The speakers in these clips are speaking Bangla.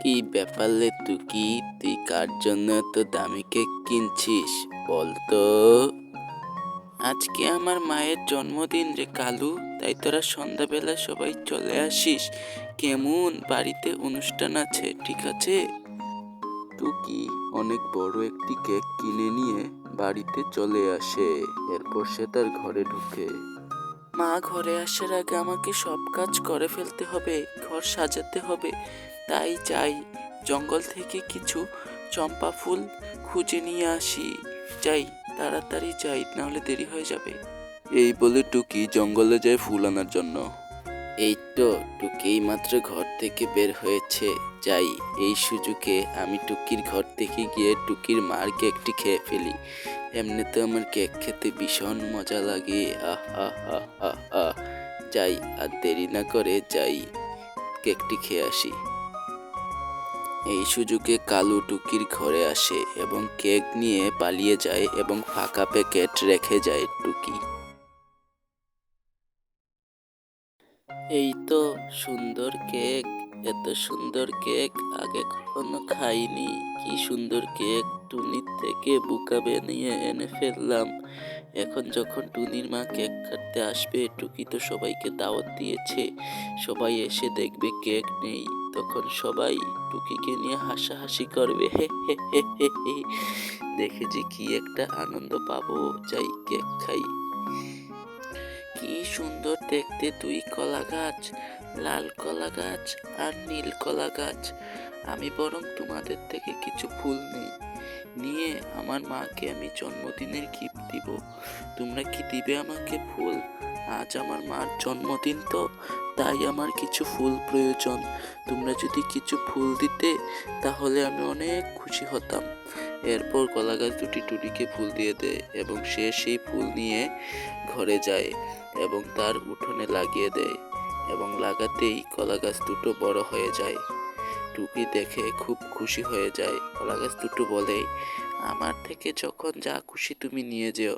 কি ব্যাপার রে টুকি, তুই কার জন্য এত দামি কেক কিনছিস বলতো? আজকে আমার মায়ের জন্মদিন রে কালু, তাই তোরা সন্ধ্যাবেলা সবাই চলে আসিস। কেমন বাড়িতে অনুষ্ঠান আছে, ঠিক আছে? টুকি অনেক বড় একটি কেক কিনে নিয়ে বাড়িতে চলে আসে। এরপর সে তার ঘরে ঢুকে। মা ঘরে আসার আগে আমাকে সব কাজ করে ফেলতে হবে, ঘর সাজাতে হবে। তাই যাই, জঙ্গল থেকে কিছু চম্পা ফুল খুঁজে নিয়ে আসি। যাই, তাড়াতাড়ি যাই, নাহলে দেরি হয়ে যাবে। এই বলে টুকি জঙ্গলে যায় ফুল আনার জন্য। এই তো টুকি মাত্র ঘর থেকে বের হয়েছে। যাই, এই সুযোগে আমি টুকির ঘর থেকে গিয়ে টুকির মার কেকটি খেয়ে ফেলি। এমনিতে আমার কেক খেতে ভীষণ মজা লাগে। আহ আহ আহ আহ আহ যাই, আর দেরি না করে যাই, কেকটি খেয়ে আসি। এই সুযোগে কালু টুকির ঘরে আসে এবং কেক নিয়ে পালিয়ে যায় এবং ফাঁকা প্যাকেট রেখে যায় টুকি। এই তো সুন্দর কেক, এত সুন্দর কেক আগে কখনো খাইনি। কি সুন্দর কেক, টুনির থেকে বুকা বানিয়ে এনে ফেললাম। এখন যখন টুনির মা কেক কাটতে আসবে, টুকি তো সবাইকে দাওয়াত দিয়েছে, সবাই এসে দেখবে কেক নেই, তখন সবাই টুকিকে নিয়ে হাসাহাসি করবে। হে হে হে হে হে। দেখে যে কি একটা আনন্দ পাবো। যাই, কেক খাই। কি সুন্দর দেখতে দুই কলা গাছ, লাল কলা গাছ আর নীল কলা গাছ। আমি বরং তোমাদের থেকে কিছু ফুল নিয়ে আমার মাকে আমি জন্মদিনের গিফট দিব। তোমরা কি দিবে আমাকে ফুল? আজ আমার মার জন্মদিন তো, তাই আমার কিছু ফুল প্রয়োজন। তোমরা যদি কিছু ফুল দিতে তাহলে আমি অনেক খুশি হতাম। এরপর কলা গাছ দুটি টুনিকে ফুল দিয়ে দেয় এবং সে সেই ফুল নিয়ে ঘরে যায় এবং তার উঠোনে লাগিয়ে দেয় এবং লাগাতেই কলা গাছ দুটো বড় হয়ে যায়। টুকি দেখে খুব খুশি হয়ে যায়। কলা গাছ দুটো বলে, আমার থেকে যখন যা খুশি তুমি নিয়ে যেও।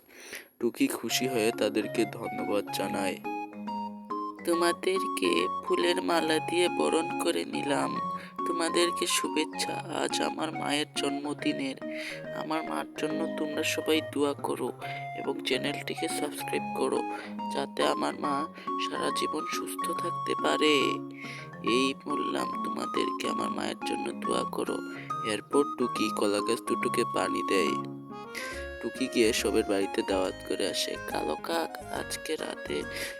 টুকি খুশি হয়ে তাদেরকে ধন্যবাদ জানায়। তোমাদেরকে ফুলের মালা দিয়ে বরণ করে নিলাম। তোমাদেরকে শুভেচ্ছা আজ আমার মায়ের জন্মদিনের। আমার মার জন্য তোমরা সবাই দোয়া করো এবং চ্যানেলটিকে সাবস্ক্রাইব করো, যাতে আমার মা সারা জীবন সুস্থ থাকতে পারে। এই বললাম তোমাদেরকে, আমার মায়ের জন্য দোয়া করো। এরপর টুকি কলা গাছ দুটোকে পানি দেয়। টুকি গিয়ে সবের বাড়িতে দাওয়াত করে আসে। কালো কাক, আজকে রাতে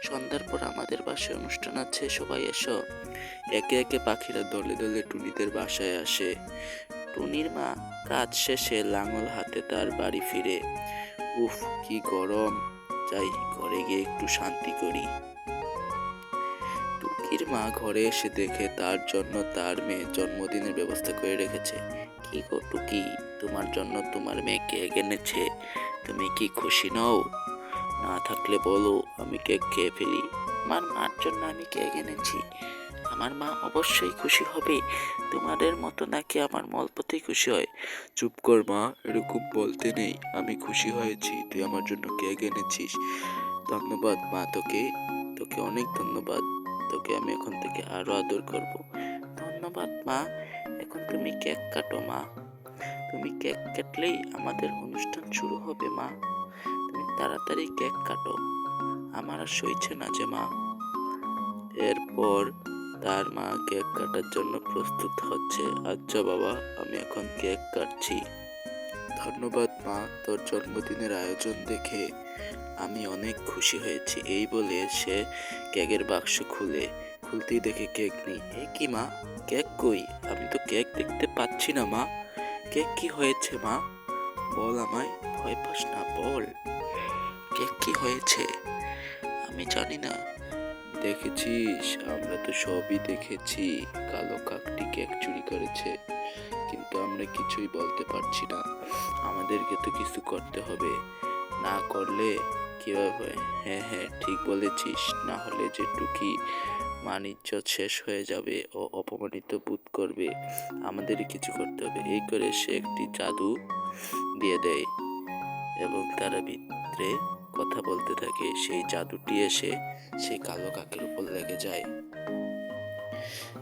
সন্ধ্যার পর আমাদের বাসায় অনুষ্ঠান আছে, সবাই এসো। একে একে পাখিরা দলে দলে টুনিদের বাসায় আসে। টুনির মা কাজ শেষে লাঙল হাতে তার বাড়ি ফিরে। উফ, কি গরম, যাই ঘরে গিয়ে একটু শান্তি করি। টুকির মা ঘরে এসে দেখে তার জন্য তার মেয়ে জন্মদিনের ব্যবস্থা করে রেখেছে। কি গো টুকি, তোমার জন্য তোমার মেয়ে কেক এনেছে, তুমি কি খুশি নও? না থাকলে বলো, আমি কেক খেয়ে ফেলি। আমার মার জন্য আমি কেক এনেছি, আমার মা অবশ্যই খুশি হবে। তোমাদের মতো নাকি আমার মলপতেই খুশি হয়? চুপ কর মা, এরকম বলতে নেই। আমি খুশি হয়েছি তুই আমার জন্য কেক এনেছিস। ধন্যবাদ মা, তোকে তোকে অনেক ধন্যবাদ। তোকে আমি এখন থেকে আরো আদর করব। ধন্যবাদ মা, এখন তুমি কেক কাটো মা। তুমি কেক কাটলেই আমাদের অনুষ্ঠান শুরু হবে মা। তুমি তাড়াতাড়ি কেক কাটো, আমার আর সইছে না যে মা। এরপর তার মা কেক কাটার জন্য প্রস্তুত হচ্ছে। আচ্ছা বাবা, আমি এখন কেক কাটছি। ধন্যবাদ মা, তোর জন্মদিনের আয়োজন দেখে আমি অনেক খুশি হয়েছি। এই বলে সে কেকের বাক্স খুলতেই দেখে কেক নেই। এ কি মা, কেক কই? আমি তো কেক দেখতে পাচ্ছি না মা। কেক কি হয়েছে মা? বল আমায়, ভয় পাস না, বল কেক কি হয়েছে? আমি জানি না। দেখেছিস, আমরা তো সবই দেখেছি। কালো কাকটি কেক চুরি করেছে, কিন্তু আমরা কিছুই বলতে পারছি না। আমাদেরকে তো কিছু করতে হবে, না করলে কিভাবে? হ্যাঁ হ্যাঁ, ঠিক বলেছিস, না হলে যে টুকি মান-ইজ্জত শেষ হয়ে যাবে ও অপমানিত বোধ করবে। আমাদেরই কিছু করতে হবে। এই করে সে একটি জাদু দিয়ে দেয় এবং তারা ভিতরে কথা বলতে থাকে। সেই জাদুটি এসে সেই কালো কাকের উপর লেগে যায়।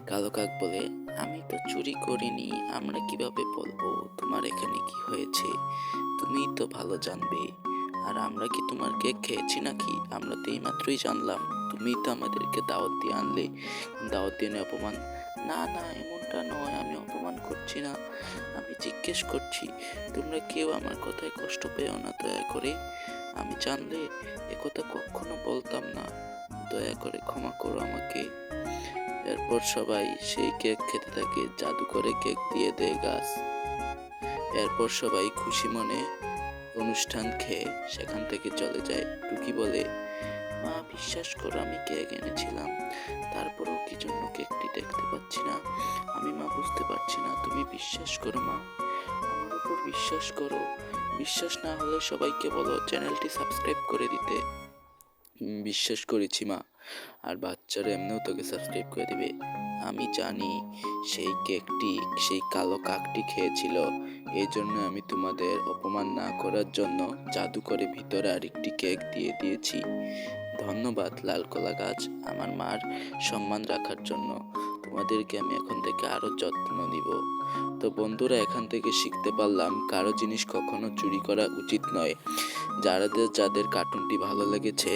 কালো কাক বলে, আমি তো চুরি করিনি, আমরা কিভাবে বলবো তোমার এখানে কি হয়েছে? তুমিই তো ভালো জানবে। আর আমরা কি তোমার কেক খেয়েছি নাকি? আমরা তো এইমাত্রই জানলাম। তুমিই তো আমাদেরকে দাওয়াত দিয়ে আনলে, দাওয়াত দিয়ে এনে অপমান। না না, এমনটা নয়, আমি অপমান করছি না, আমি জিজ্ঞেস করছি। তোমরা কেউ আমার কথায় কষ্ট পেও না দয়া করে। আমি জানলে একথা কখনো বলতাম না, দয়া করে ক্ষমা করো আমাকে। এরপর সবাই সেই কেক খেতে থাকে, জাদু করে কেক দিয়ে দেয় গাছ। এরপর সবাই খুশি মনে অনুষ্ঠান খেয়ে সেখান থেকে চলে যায়। টুকি বলে, মা বিশ্বাস করো আমি কেক এনেছিলাম, তারপরেও কি জন্য কেকটি দেখতে পাচ্ছি না, আমি মা বুঝতে পারছি না। তুমি বিশ্বাস করো মা, আমার উপর বিশ্বাস করো। বিশ্বাস না হলে সবাইকে বলো চ্যানেলটি সাবস্ক্রাইব করে দিতে। বিশ্বাস করেছি মা, আর বাচ্চারা এমনিও তোকে সাবস্ক্রাইব করে দিবে। আমি জানি সেই কেকটি সেই কালো কাকটি খেয়েছিল, এই জন্য আমি তোমাদের অপমান না করার জন্য জাদু করে ভিতরে আরেকটি কেক দিয়ে দিয়েছি। ধন্যবাদ লাল কলা গাছ, আমার মার সম্মান রাখার জন্য। তোমাদেরকে আমি এখন থেকে আরো যত্ন নিব। তো বন্ধুরা, এখান থেকে শিখতে পারলাম কারো জিনিস কখনো চুরি করা উচিত নয়। যাদের যাদের কার্টুনটি ভালো লেগেছে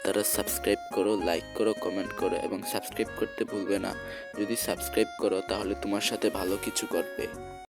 তারা সাবস্ক্রাইব করো, লাইক করো, কমেন্ট করো এবং সাবস্ক্রাইব করতে ভুলবে না। যদি সাবস্ক্রাইব করো তাহলে তোমার সাথে ভালো কিছু করবে।